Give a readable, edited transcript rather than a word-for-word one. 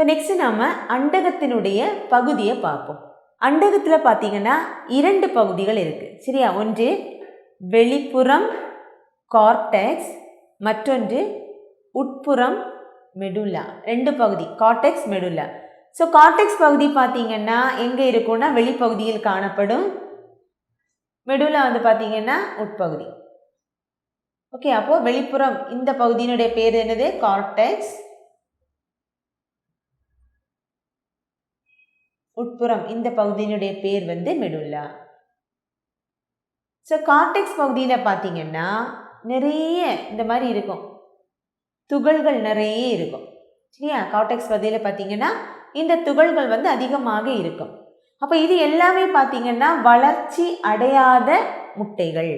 So next நாம் அண்டகத்தினுடைய பகுதியை பார்ப்போம். அண்டகத்தில் பார்த்தீங்கன்னா 2 பகுதிகள் இருக்குது சரியா. ஒன்று வெளிப்புறம் கார்டெக்ஸ், மற்றொன்று உட்புறம் மெடுல்லா. 2 பகுதி கார்டெக்ஸ் மெடுல்லா. ஸோ கார்டெக்ஸ் பகுதி பார்த்தீங்கன்னா எங்கே இருக்கும்னா வெளிப்பகுதியில் காணப்படும். மெடுல்லா வந்து பார்த்தீங்கன்னா உட்பகுதி. ஓகே, அப்போது வெளிப்புறம் இந்த பகுதியினுடைய பேர் என்னது? கார்டெக்ஸ். உட்புறம் இந்த பகுதியினுடைய பேர் வந்து மெடுல்லா. ஸோ கார்டெக்ஸ் பகுதியில் பார்த்தீங்கன்னா நிறைய இந்த மாதிரி இருக்கும், துகள்கள் நிறைய இருக்கும் சரியா. கார்டெக்ஸ் பகுதியில் பார்த்தீங்கன்னா இந்த துகள்கள் வந்து அதிகமாக இருக்கும். அப்போ இது எல்லாமே பார்த்தீங்கன்னா வளர்ச்சி அடையாத முட்டைகள்.